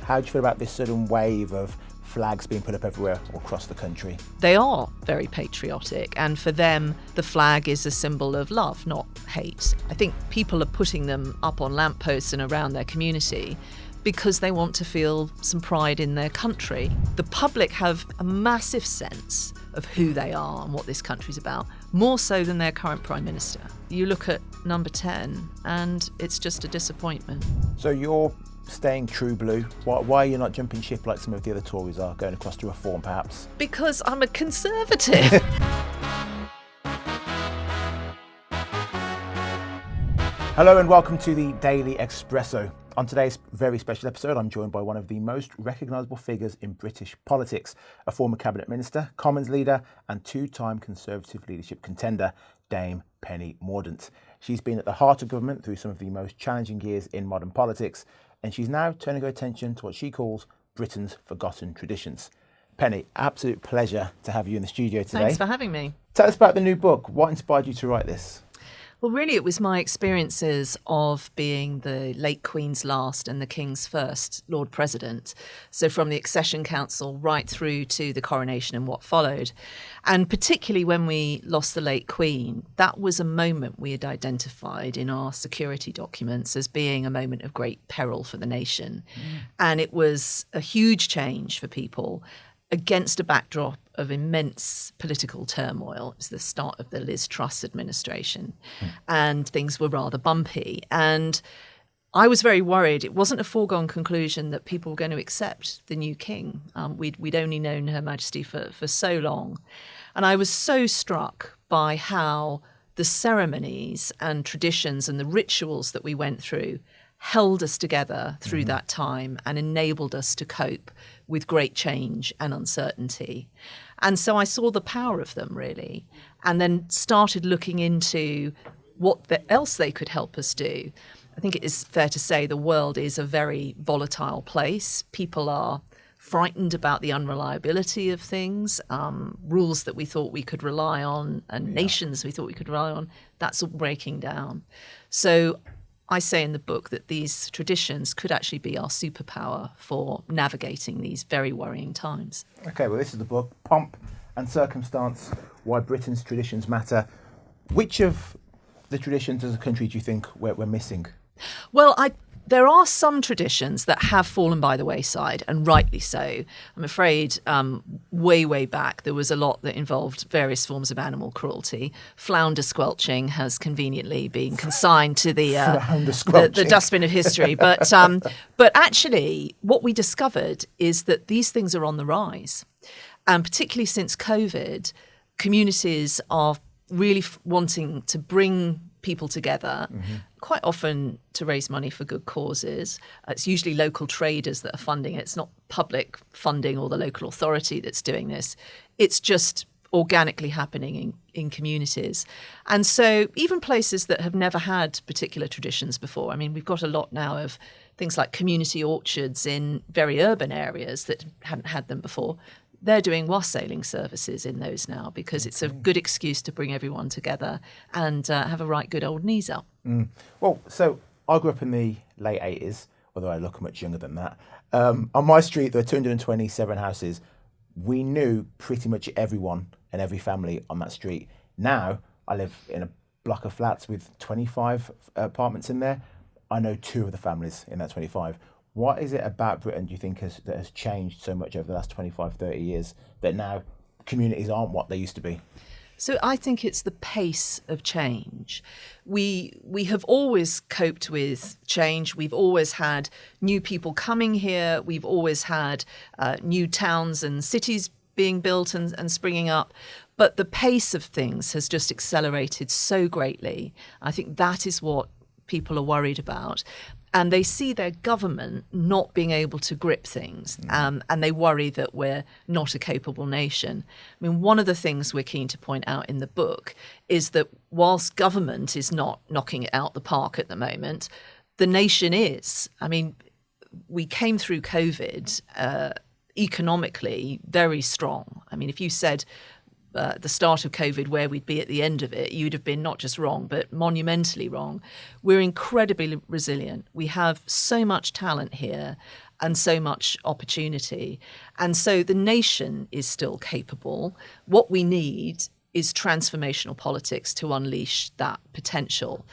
How do you feel about this sudden wave of flags being put up everywhere across the country? They are very patriotic, and for them, the flag is a symbol of love, not hate. I think people are putting them up on lampposts and around their community because they want to feel some pride in their country. The public have a massive sense of who they are and what this country's about, more so than their current Prime Minister. You look at number 10 and it's just a disappointment. So you're staying true blue. Why are you not jumping ship like some of the other Tories are, going across to reform perhaps? Because I'm a Conservative. Hello and welcome to the Daily Expresso. On today's very special episode, I'm joined by one of the most recognisable figures in British politics, a former Cabinet Minister, Commons leader and two-time Conservative leadership contender, Dame Penny Morduant. She's been at the heart of government through some of the most challenging years in modern politics, and she's now turning her attention to what she calls Britain's forgotten traditions. Penny, absolute pleasure to have you in the studio today. Thanks for having me. Tell us about the new book. What inspired you to write this? Well, really, it was my experiences of being the late Queen's last and the King's first Lord President. So from the Accession Council right through to the Coronation and what followed. And particularly when we lost the late Queen, that was a moment we had identified in our security documents as being a moment of great peril for the nation. And it was a huge change for people against a backdrop of immense political turmoil. It was the start of the Liz Truss administration, and things were rather bumpy. And I was very worried. It wasn't a foregone conclusion that people were going to accept the new king. We'd only known Her Majesty for so long. And I was so struck by how the ceremonies and traditions and the rituals that we went through held us together through that time and enabled us to cope with great change and uncertainty. And so I saw the power of them, really, and then started looking into what else they could help us do. I think it is fair to say the world is a very volatile place. People are frightened about the unreliability of things, rules that we thought we could rely on and nations we thought we could rely on, that's all breaking down. So I say in the book that these traditions could actually be our superpower for navigating these very worrying times. Okay, well, this is the book, Pomp and Circumstance, Why Britain's Traditions Matter. Which of the traditions as a country do you think we're missing? Well, there are some traditions that have fallen by the wayside, and rightly so. I'm afraid way back there was a lot that involved various forms of animal cruelty. Flounder squelching has conveniently been consigned to the dustbin of history. But actually, what we discovered is that these things are on the rise. And particularly since COVID, communities are really wanting to bring people together, quite often to raise money for good causes. It's usually local traders that are funding it. It's not public funding or the local authority that's doing this. It's just organically happening in communities. And so even places that have never had particular traditions before, I mean, we've got a lot now of things like community orchards in very urban areas that hadn't had them before. They're doing wassailing services in those now because it's a good excuse to bring everyone together and have a right good old knees up. Well, so I grew up in the late 80s, although I look much younger than that. On my street, there were 227 houses. We knew pretty much everyone and every family on that street. Now, I live in a block of flats with 25 apartments in there. I know two of the families in that 25. What is it about Britain, do you think, that has changed so much over the last 25, 30 years that now communities aren't what they used to be? So I think it's the pace of change. We have always coped with change. We've always had new people coming here. We've always had new towns and cities being built and springing up. But the pace of things has just accelerated so greatly. I think that is what people are worried about. And they see their government not being able to grip things, and they worry that we're not a capable nation. I mean, one of the things we're keen to point out in the book is that whilst government is not knocking it out the park at the moment, the nation is. I mean, we came through COVID economically very strong. I mean, if you said the start of COVID where we'd be at the end of it, you'd have been not just wrong, but monumentally wrong. We're incredibly resilient. We have so much talent here. and so much opportunity. And so the nation is still capable. What we need is transformational politics to unleash that potential.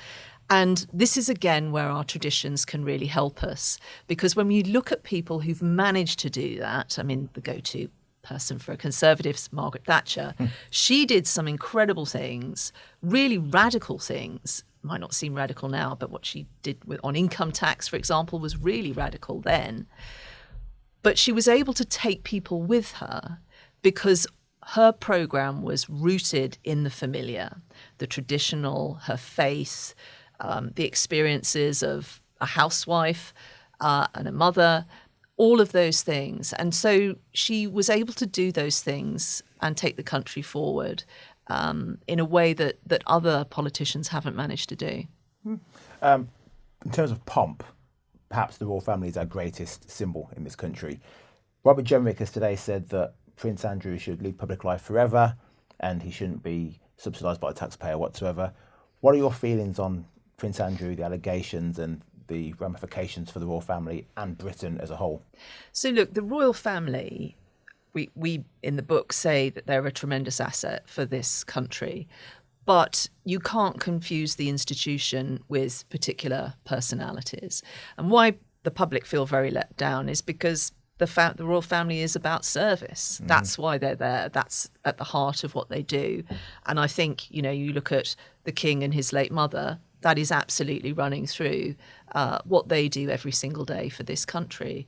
And this is, again, where our traditions can really help us. Because when we look at people who've managed to do that, I mean, the go-to person for a Conservatives, Margaret Thatcher, she did some incredible things, really radical things. Might not seem radical now, but what she did on income tax, for example, was really radical then. But she was able to take people with her because her programme was rooted in the familiar, the traditional, her faith, the experiences of a housewife and a mother, all of those things. And so she was able to do those things and take the country forward in a way that other politicians haven't managed to do. In terms of pomp, perhaps the royal family is our greatest symbol in this country. Robert Jenrick has today said that Prince Andrew should lead public life forever and he shouldn't be subsidised by the taxpayer whatsoever. What are your feelings on Prince Andrew, the allegations and the ramifications for the royal family and Britain as a whole? So look, the royal family, we in the book say that they're a tremendous asset for this country, but you can't confuse the institution with particular personalities. And why the public feel very let down is because the royal family is about service. That's why they're there. That's at the heart of what they do. And I think, you look at the king and his late mother, that is absolutely running through what they do every single day for this country.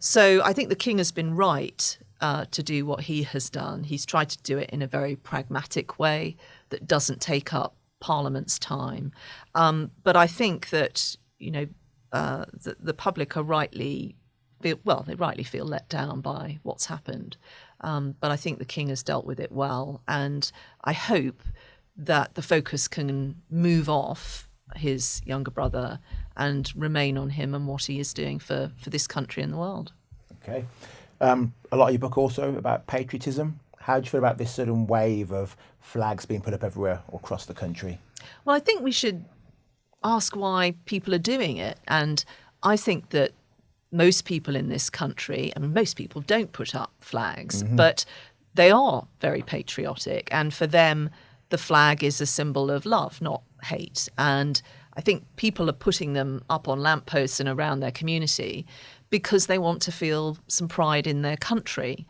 So I think the king has been right to do what he has done. He's tried to do it in a very pragmatic way that doesn't take up Parliament's time. But I think that, the public are rightly feel let down by what's happened. But I think the king has dealt with it well. And I hope that the focus can move off his younger brother and remain on him and what he is doing for this country and the world. Okay. A lot of your book also about patriotism. How do you feel about this sudden wave of flags being put up everywhere across the country? Well, I think we should ask why people are doing it. And I think that most people in this country, most people don't put up flags, but they are very patriotic. And for them, the flag is a symbol of love, not hate. And I think people are putting them up on lampposts and around their community because they want to feel some pride in their country.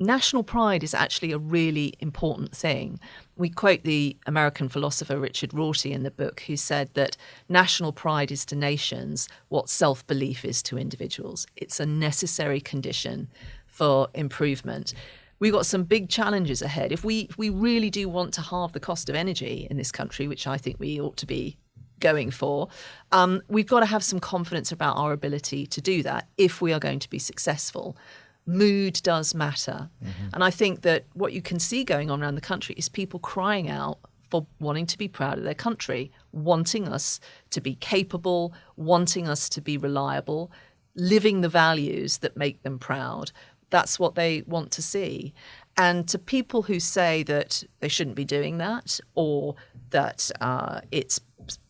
National pride is actually a really important thing. We quote the American philosopher Richard Rorty in the book, who said that national pride is to nations what self-belief is to individuals. It's a necessary condition for improvement. We've got some big challenges ahead. If we really do want to halve the cost of energy in this country, which I think we ought to be going for, we've got to have some confidence about our ability to do that if we are going to be successful. Mood does matter. And I think that what you can see going on around the country is people crying out for wanting to be proud of their country, wanting us to be capable, wanting us to be reliable, living the values that make them proud. That's what they want to see. And to people who say that they shouldn't be doing that, or that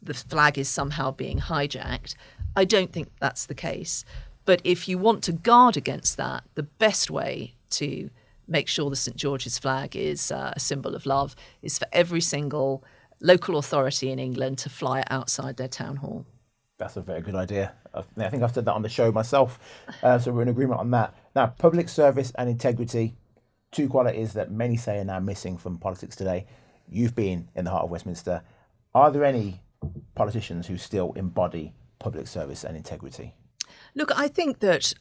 the flag is somehow being hijacked, I don't think that's the case. But if you want to guard against that, the best way to make sure the St George's flag is a symbol of love is for every single local authority in England to fly it outside their town hall. That's a very good idea. I think I've said that on the show myself, so we're in agreement on that. Now, public service and integrity, two qualities that many say are now missing from politics today. You've been in the heart of Westminster. Are there any politicians who still embody public service and integrity? Look, I think that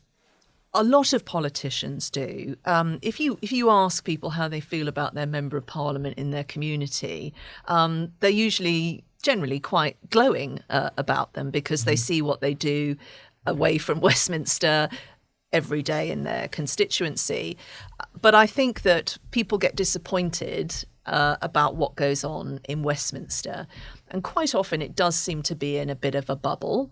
a lot of politicians do. If you ask people how they feel about their member of parliament in their community, they're generally quite glowing about them because they see what they do away from Westminster every day in their constituency. But I think that people get disappointed about what goes on in Westminster. And quite often it does seem to be in a bit of a bubble.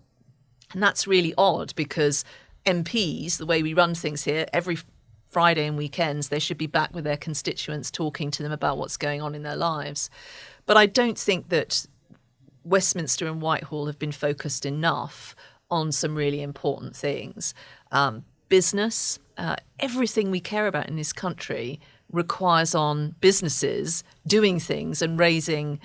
And that's really odd because MPs, the way we run things here, every Friday and weekends, they should be back with their constituents talking to them about what's going on in their lives. But I don't think that Westminster and Whitehall have been focused enough on some really important things. business. Everything we care about in this country requires on businesses doing things and raising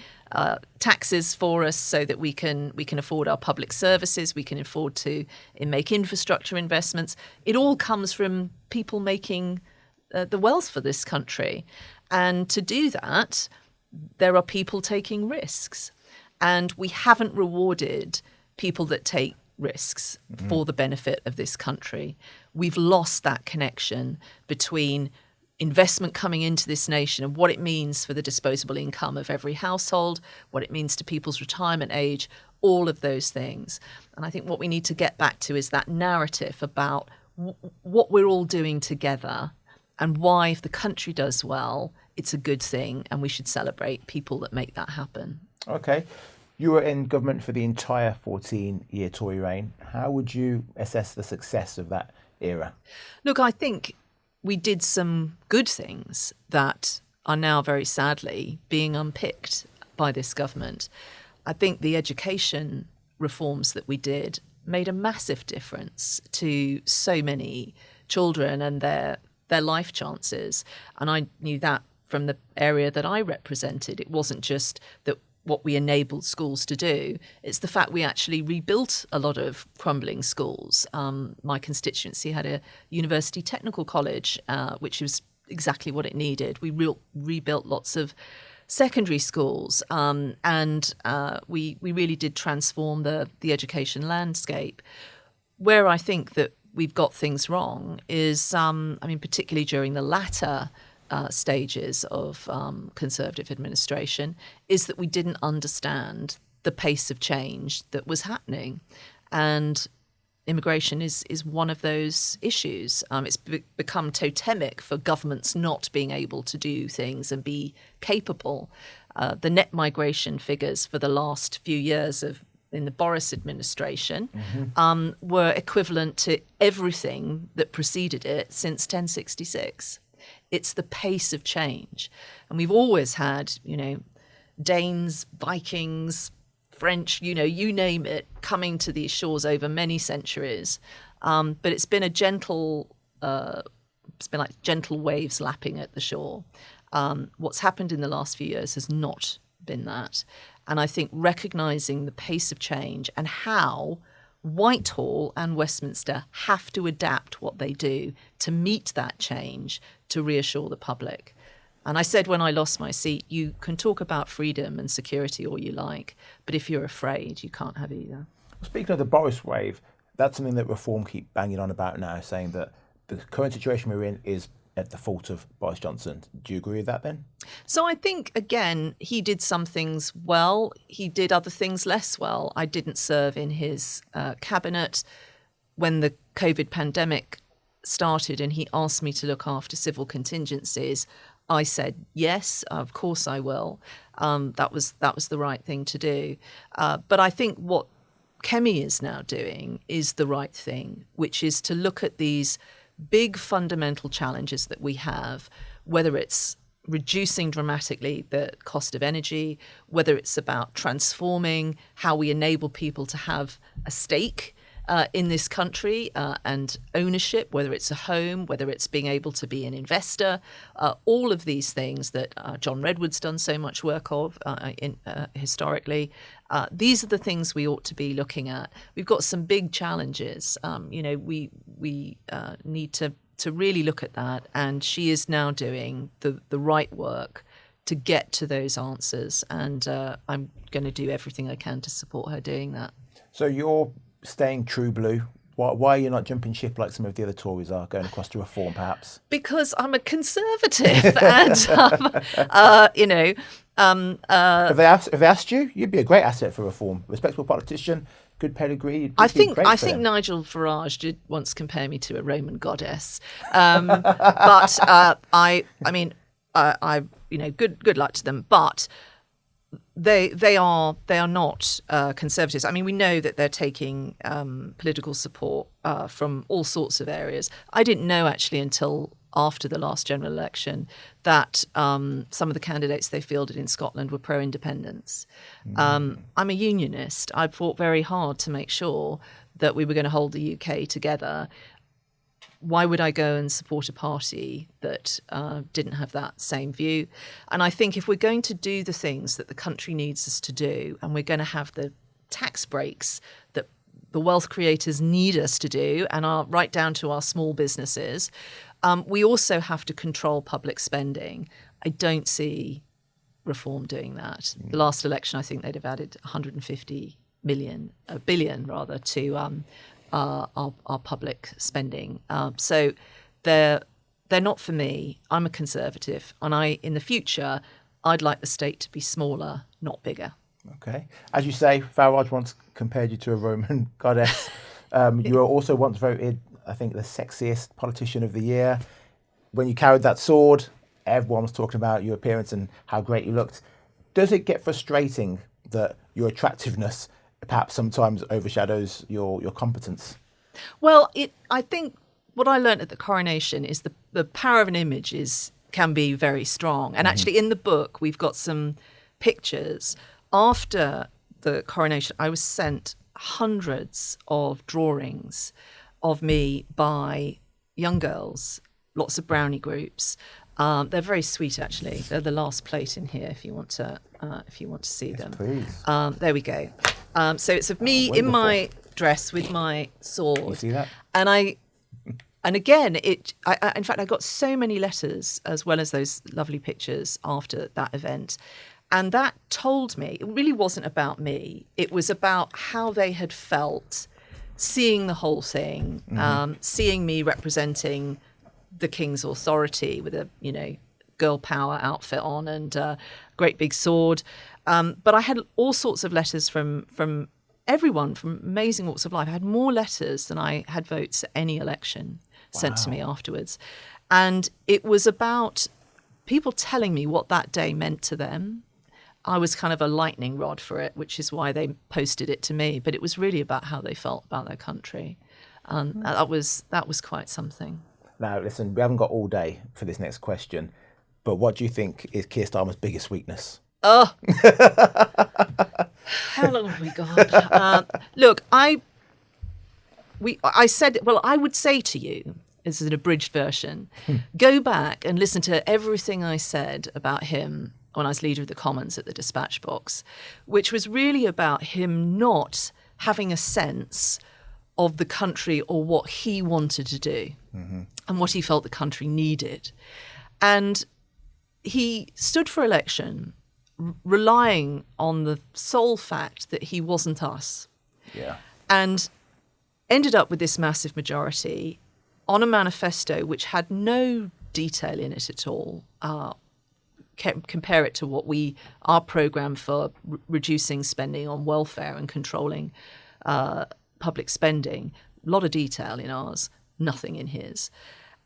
taxes for us so that we can afford our public services, we can afford to make infrastructure investments. It all comes from people making the wealth for this country. And to do that, there are people taking risks. And we haven't rewarded people that take risks for the benefit of this country. We've lost that connection between investment coming into this nation and what it means for the disposable income of every household, what it means to people's retirement age, all of those things. And I think what we need to get back to is that narrative about what we're all doing together and why, if the country does well, it's a good thing and we should celebrate people that make that happen. Okay. You were in government for the entire 14-year Tory reign. How would you assess the success of that era? Look, I think we did some good things that are now very sadly being unpicked by this government. I think the education reforms that we did made a massive difference to so many children and their life chances. And I knew that from the area that I represented. It wasn't just that what we enabled schools to do. It's the fact we actually rebuilt a lot of crumbling schools. My constituency had a university technical college, which was exactly what it needed. We rebuilt lots of secondary schools, and we really did transform the education landscape. Where I think that we've got things wrong is, particularly during the latter stages of Conservative administration, is that we didn't understand the pace of change that was happening. And immigration is one of those issues. It's become totemic for governments not being able to do things and be capable. The net migration figures for the last few years in the Boris administration were equivalent to everything that preceded it since 1066. It's the pace of change. And we've always had, Danes, Vikings, French, you name it, coming to these shores over many centuries. But it's been gentle waves lapping at the shore. What's happened in the last few years has not been that. And I think recognising the pace of change and how Whitehall and Westminster have to adapt what they do to meet that change, to reassure the public. And I said when I lost my seat, you can talk about freedom and security all you like, but if you're afraid, you can't have either. Speaking of the Boris wave, that's something that Reform keep banging on about now, saying that the current situation we're in is at the fault of Boris Johnson. Do you agree with that, Ben? So I think, again, he did some things well. He did other things less well. I didn't serve in his cabinet when the COVID pandemic started and he asked me to look after civil contingencies. I said, yes, of course I will. That was the right thing to do. But I think what Kemi is now doing is the right thing, which is to look at these big fundamental challenges that we have, whether it's reducing dramatically the cost of energy, whether it's about transforming how we enable people to have a stake in this country and ownership, whether it's a home, whether it's being able to be an investor, all of these things that John Redwood's done so much work of historically. These are the things we ought to be looking at. We've got some big challenges. We need to really look at that. And she is now doing the right work to get to those answers. And I'm going to do everything I can to support her doing that. So you're staying true blue. Why are you not jumping ship like some of the other Tories are, going across to Reform, perhaps? Because I'm a Conservative, and If they asked you, you'd be a great asset for Reform. Respectable politician, good pedigree. I think Nigel Farage did once compare me to a Roman goddess, but good luck to them. But they are not Conservatives. I mean, we know that they're taking political support from all sorts of areas. I didn't know actually until after the last general election that some of the candidates they fielded in Scotland were pro-independence. I'm a unionist. I fought very hard to make sure that we were going to hold the UK together. Why would I go and support a party that didn't have that same view? And I think if we're going to do the things that the country needs us to do, and we're going to have the tax breaks that the wealth creators need us to do, and are right down to our small businesses, we also have to control public spending. I don't see Reform doing that. The last election, I think they'd have added 150 billion rather, to our public spending. So they're not for me. I'm a conservative, and in the future, I'd like the state to be smaller, not bigger. Okay. As you say, Farage once compared you to a Roman goddess. You were also once voted, I think, the sexiest politician of the year. When you carried that sword, everyone was talking about your appearance and how great you looked. Does it get frustrating that your attractiveness perhaps sometimes overshadows your competence? Well, I think what I learned at the Coronation is the power of an image can be very strong. And actually in the book, we've got some pictures. After the Coronation, I was sent hundreds of drawings of me by young girls, lots of brownie groups. They're very sweet, actually. They're the last plate in here if you want to see them. Please. There we go. So it's of me in my dress with my sword. You see that? And again, in fact, I got so many letters as well as those lovely pictures after that event. And that told me it really wasn't about me. It was about how they had felt seeing the whole thing, seeing me representing the king's authority with a, girl power outfit on and a great big sword. But I had all sorts of letters from everyone, from amazing walks of life. I had more letters than I had votes at any election sent to me afterwards. And it was about people telling me what that day meant to them. I was kind of a lightning rod for it, which is why they posted it to me. But it was really about how they felt about their country. And that was quite something. Now, listen, we haven't got all day for this next question, but what do you think is Keir Starmer's biggest weakness? Oh, how long have we got? Look, I said, well, I would say to you, this is an abridged version, go back and listen to everything I said about him when I was leader of the Commons at the dispatch box, which was really about him not having a sense of the country or what he wanted to do and what he felt the country needed. And he stood for election relying on the sole fact that he wasn't us. Yeah. And ended up with this massive majority on a manifesto which had no detail in it at all. Compare it to our programme for reducing spending on welfare and controlling public spending. A lot of detail in ours, nothing in his.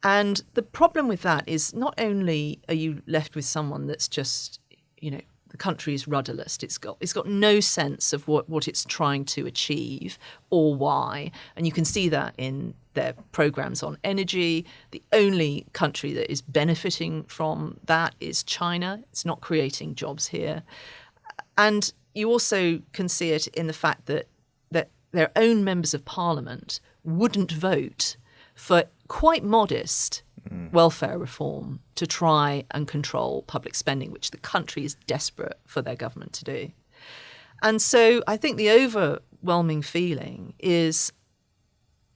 And the problem with that is not only are you left with someone that's just, the country is rudderless. It's got no sense of what it's trying to achieve or why. And you can see that in their programs on energy. The only country that is benefiting from that is China. It's not creating jobs here. And you also can see it in the fact that their own members of parliament wouldn't vote for quite modest welfare reform to try and control public spending, which the country is desperate for their government to do. And so I think the overwhelming feeling is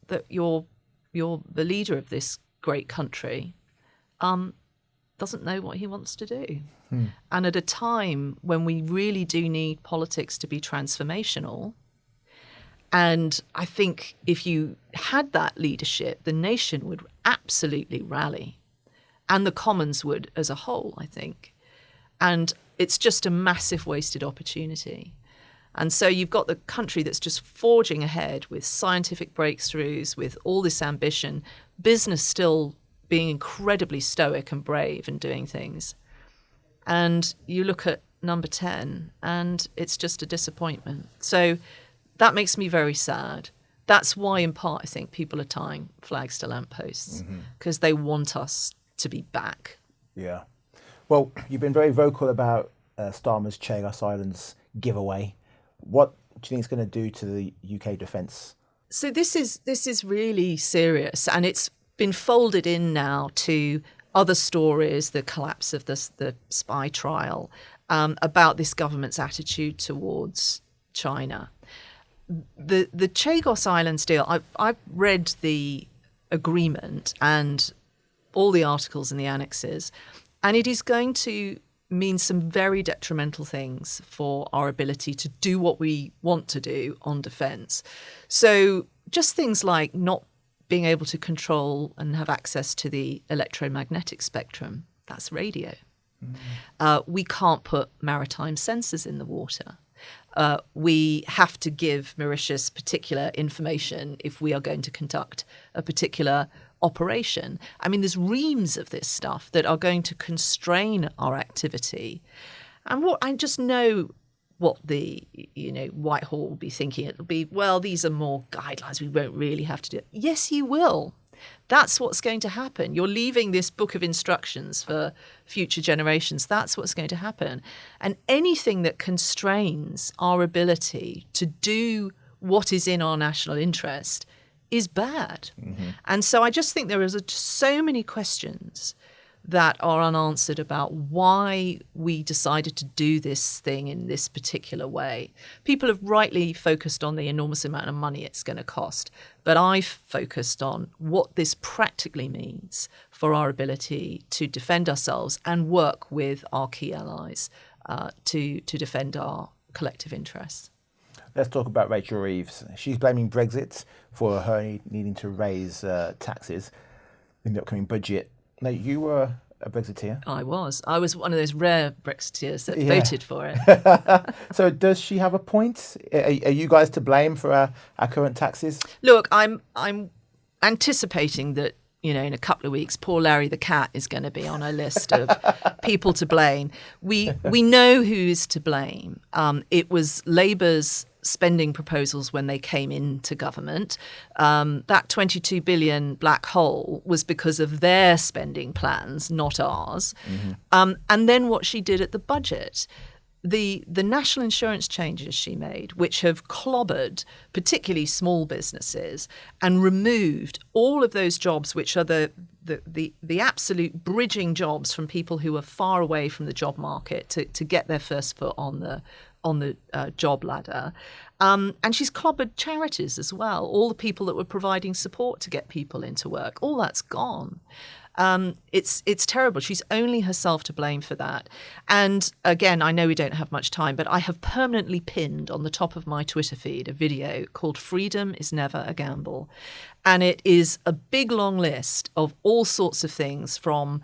that you're the leader of this great country doesn't know what he wants to do. And at a time when we really do need politics to be transformational, and I think if you had that leadership, the nation would absolutely rally. And the Commons would as a whole, I think. And it's just a massive wasted opportunity. And so you've got the country that's just forging ahead with scientific breakthroughs, with all this ambition, business still being incredibly stoic and brave and doing things. And you look at number 10 and it's just a disappointment. So that makes me very sad. That's why, in part, I think people are tying flags to lampposts, because they want us to be back. Yeah. Well, you've been very vocal about Starmer's Chaos Islands giveaway. What do you think it's going to do to the UK defence? So this is really serious, and it's been folded in now to other stories, the collapse of the spy trial, about this government's attitude towards China. The Chagos Islands deal, I've read the agreement and all the articles in the annexes, and it is going to mean some very detrimental things for our ability to do what we want to do on defence. So just things like not being able to control and have access to the electromagnetic spectrum, that's radio. We can't put maritime sensors in the water. We have to give Mauritius particular information if we are going to conduct a particular operation. I mean, there's reams of this stuff that are going to constrain our activity. And what I just know what the Whitehall will be thinking. It'll be, well, these are more guidelines. We won't really have to do it. Yes, you will. That's what's going to happen. You're leaving this book of instructions for future generations. That's what's going to happen. And anything that constrains our ability to do what is in our national interest is bad. Mm-hmm. And so I just think there is so many questions that are unanswered about why we decided to do this thing in this particular way. People have rightly focused on the enormous amount of money it's going to cost, but I've focused on what this practically means for our ability to defend ourselves and work with our key allies to defend our collective interests. Let's talk about Rachel Reeves. She's blaming Brexit for her needing to raise taxes in the upcoming budget. Now, you were a Brexiteer. I was one of those rare Brexiteers that voted for it. So does she have a point? Are you guys to blame for our current taxes? Look, I'm anticipating that, in a couple of weeks, poor Larry the cat is going to be on a list of people to blame. We know who is to blame. It was Labour's spending proposals when they came into government. That 22 billion black hole was because of their spending plans, not ours. Mm-hmm. And then what she did at the budget. The national insurance changes she made, which have clobbered particularly small businesses and removed all of those jobs which are the absolute bridging jobs from people who are far away from the job market to get their first foot on the job ladder. And she's clobbered charities as well, all the people that were providing support to get people into work. All that's gone. It's terrible. She's only herself to blame for that. And again, I know we don't have much time, but I have permanently pinned on the top of my Twitter feed a video called Freedom is Never a Gamble. And it is a big, long list of all sorts of things, from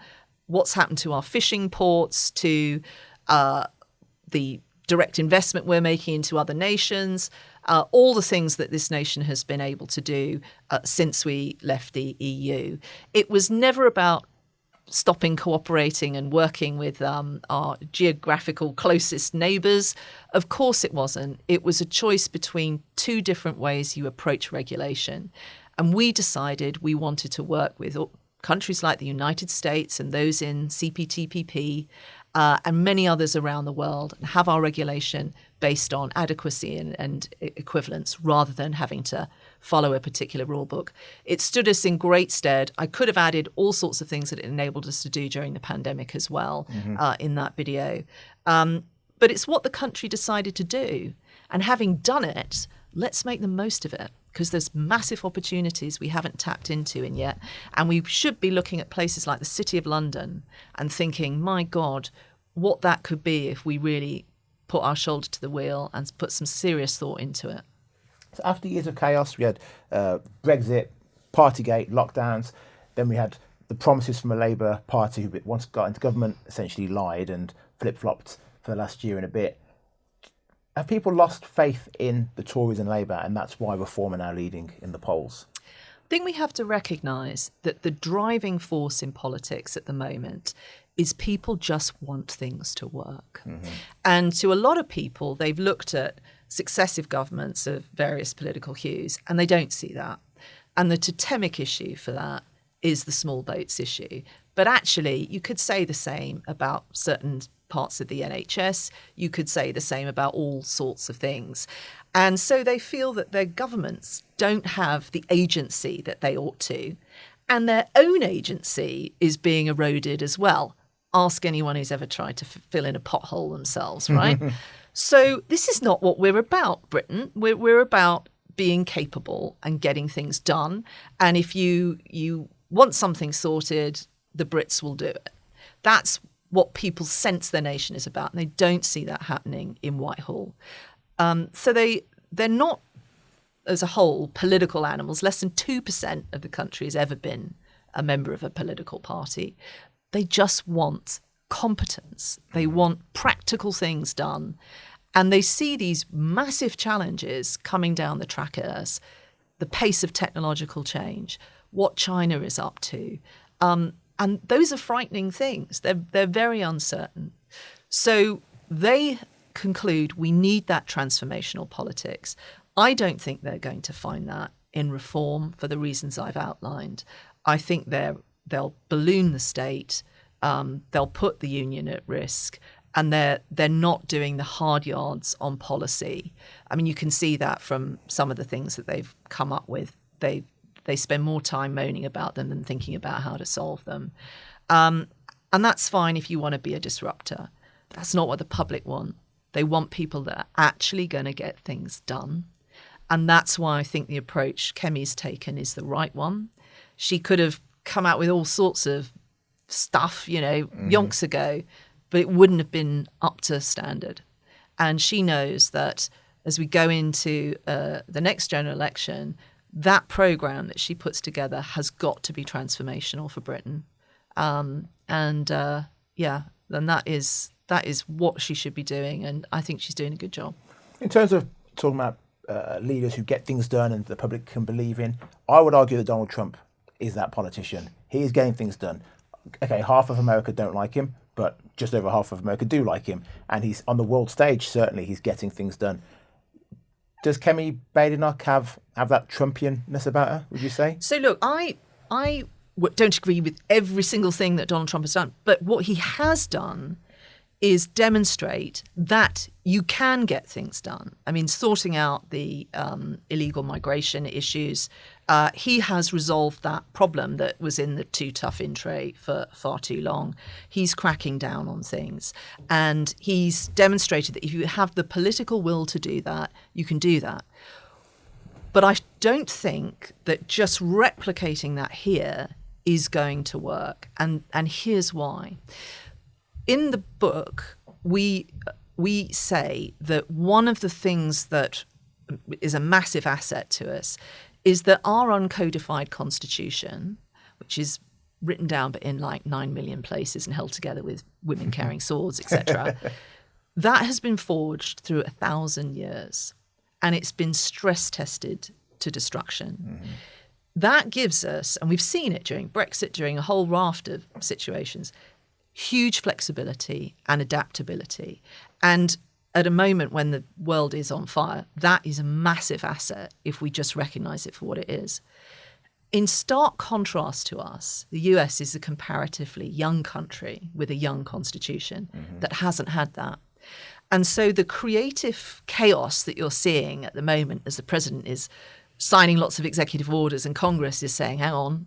what's happened to our fishing ports to the direct investment we're making into other nations, all the things that this nation has been able to do since we left the EU. It was never about stopping cooperating and working with our geographical closest neighbours. Of course it wasn't. It was a choice between two different ways you approach regulation. And we decided we wanted to work with countries like the United States and those in CPTPP and many others around the world, and have our regulation based on adequacy and equivalence rather than having to follow a particular rule book. It stood us in great stead. I could have added all sorts of things that it enabled us to do during the pandemic as well in that video. But it's what the country decided to do. And having done it, let's make the most of it, because there's massive opportunities we haven't tapped into in yet. And we should be looking at places like the City of London and thinking, my God, what that could be if we really put our shoulder to the wheel and put some serious thought into it. So after years of chaos, we had Brexit, Partygate, lockdowns. Then we had the promises from a Labour Party who, once got into government, essentially lied and flip-flopped for the last year and a bit. Have people lost faith in the Tories and Labour, and that's why Reform are now leading in the polls? I think we have to recognise that the driving force in politics at the moment is people just want things to work. Mm-hmm. And to a lot of people, they've looked at successive governments of various political hues, and they don't see that. And the totemic issue for that is the small boats issue. But actually, you could say the same about certain parts of the NHS. You could say the same about all sorts of things. And so they feel that their governments don't have the agency that they ought to. And their own agency is being eroded as well. Ask anyone who's ever tried to fill in a pothole themselves, right? So this is not what we're about, Britain. We're about being capable and getting things done. And if you want something sorted, the Brits will do it. That's what people sense their nation is about. And they don't see that happening in Whitehall. So they're not, as a whole, political animals. Less than 2% of the country has ever been a member of a political party. They just want competence. They want practical things done. And they see these massive challenges coming down the track at us, the pace of technological change, what China is up to. And those are frightening things. They're very uncertain. So they conclude we need that transformational politics. I don't think they're going to find that in reform for the reasons I've outlined. I think they'll balloon the state, they'll put the union at risk, and they're not doing the hard yards on policy. I mean, you can see that from some of the things that they've come up with. They spend more time moaning about them than thinking about how to solve them. And that's fine if you want to be a disruptor. That's not what the public want. They want people that are actually going to get things done. And that's why I think the approach Kemi's taken is the right one. She could have come out with all sorts of stuff, yonks ago, but it wouldn't have been up to standard. And she knows that as we go into the next general election, that programme that she puts together has got to be transformational for Britain. Then that is what she should be doing, and I think she's doing a good job. In terms of talking about leaders who get things done and the public can believe in, I would argue that Donald Trump is that politician. He is getting things done. Okay, half of America don't like him, but just over half of America do like him. And he's on the world stage, certainly, he's getting things done. Does Kemi Badenoch have that Trumpianness about her, would you say? So look, I don't agree with every single thing that Donald Trump has done, but what he has done is demonstrate that you can get things done. I mean, sorting out the illegal migration issues, he has resolved that problem that was in the too tough in tray for far too long. He's cracking down on things. And he's demonstrated that if you have the political will to do that, you can do that. But I don't think that just replicating that here is going to work. And here's why. In the book, we say that one of the things that is a massive asset to us is that our uncodified constitution, which is written down but in like 9 million places and held together with women carrying swords, etc., that has been forged through 1,000 years, and it's been stress tested to destruction. That gives us, and we've seen it during Brexit, during a whole raft of situations, huge flexibility and adaptability. And at a moment when the world is on fire, that is a massive asset if we just recognise it for what it is. In stark contrast to us, the US is a comparatively young country with a young constitution that hasn't had that. And so the creative chaos that you're seeing at the moment as the president is signing lots of executive orders and Congress is saying, hang on,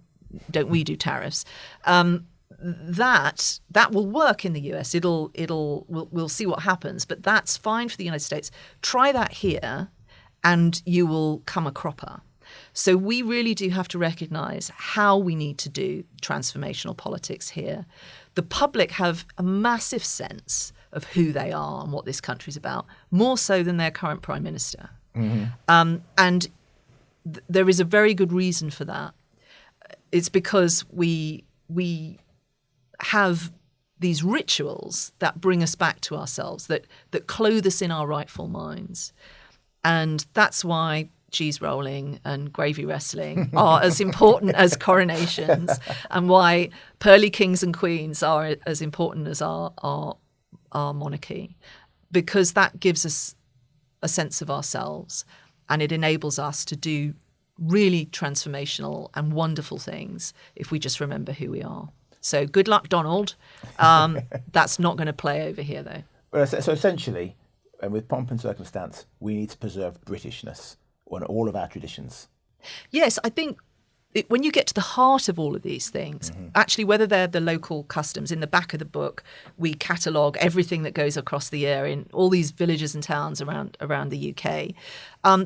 don't we do tariffs? That will work in the US. We'll see what happens, but that's fine for the United States. Try that here and you will come a cropper. So we really do have to recognise how we need to do transformational politics here. The public have a massive sense of who they are and what this country's about, more so than their current prime minister. And there is a very good reason for that. It's because we have these rituals that bring us back to ourselves, that clothe us in our rightful minds. And that's why cheese rolling and gravy wrestling are as important as coronations, and why pearly kings and queens are as important as our monarchy, because that gives us a sense of ourselves and it enables us to do really transformational and wonderful things if we just remember who we are. So good luck, Donald. That's not going to play over here, though. Well, so essentially, and with pomp and circumstance, we need to preserve Britishness and all of our traditions. Yes, I think when you get to the heart of all of these things, actually, whether they're the local customs, in the back of the book, we catalogue everything that goes across the year in all these villages and towns around the UK,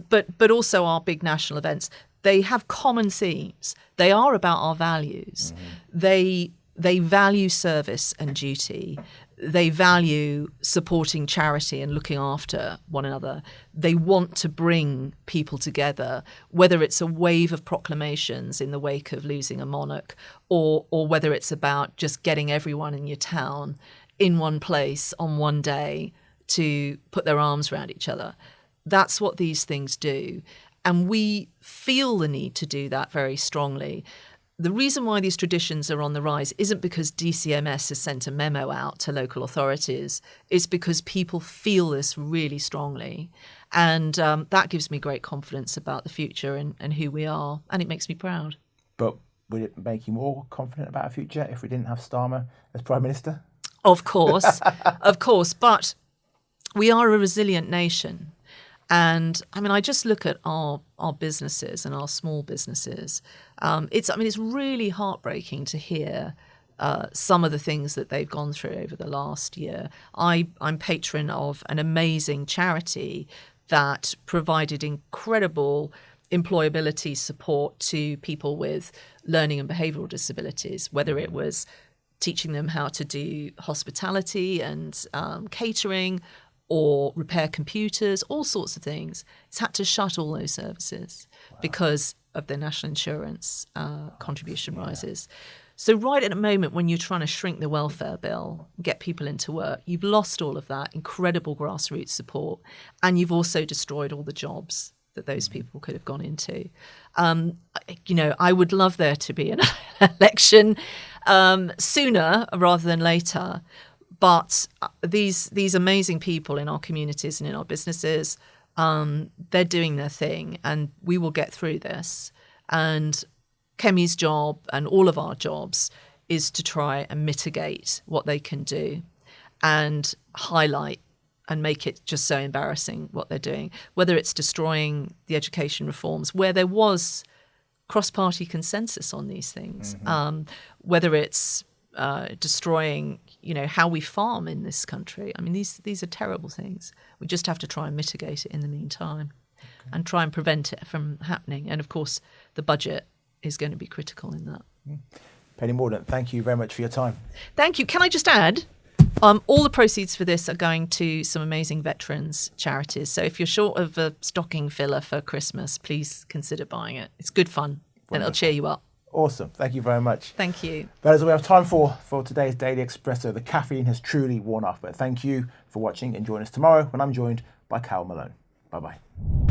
but also our big national events. They have common themes. They are about our values. They value service and duty. They value supporting charity and looking after one another. They want to bring people together, whether it's a wave of proclamations in the wake of losing a monarch, or whether it's about just getting everyone in your town in one place on one day to put their arms around each other. That's what these things do. And we feel the need to do that very strongly. The reason why these traditions are on the rise isn't because DCMS has sent a memo out to local authorities. It's because people feel this really strongly. And that gives me great confidence about the future and who we are. And it makes me proud. But would it make you more confident about our future if we didn't have Starmer as Prime Minister? Of course, of course. But we are a resilient nation. And I mean, I just look at our businesses and our small businesses. It's really heartbreaking to hear some of the things that they've gone through over the last year. I'm patron of an amazing charity that provided incredible employability support to people with learning and behavioural disabilities, whether it was teaching them how to do hospitality and catering, or repair computers, all sorts of things. It's had to shut all those services because of the national insurance contribution rises. So right at a moment when you're trying to shrink the welfare bill, get people into work, you've lost all of that incredible grassroots support, and you've also destroyed all the jobs that those people could have gone into. I would love there to be an election sooner rather than later. But these amazing people in our communities and in our businesses, they're doing their thing, and we will get through this. And Kemi's job and all of our jobs is to try and mitigate what they can do and highlight and make it just so embarrassing what they're doing, whether it's destroying the education reforms, where there was cross-party consensus on these things, whether it's destroying, how we farm in this country. I mean, these are terrible things. We just have to try and mitigate it in the meantime and try and prevent it from happening. And of course, the budget is going to be critical in that. Penny Morduant, thank you very much for your time. Thank you. Can I just add, all the proceeds for this are going to some amazing veterans charities. So if you're short of a stocking filler for Christmas, please consider buying it. It's good fun. And it'll cheer you up. Awesome. Thank you very much. Thank you. That is all we have time for today's Daily Expresso. The caffeine has truly worn off. But thank you for watching, and join us tomorrow when I'm joined by Cal Malone. Bye-bye.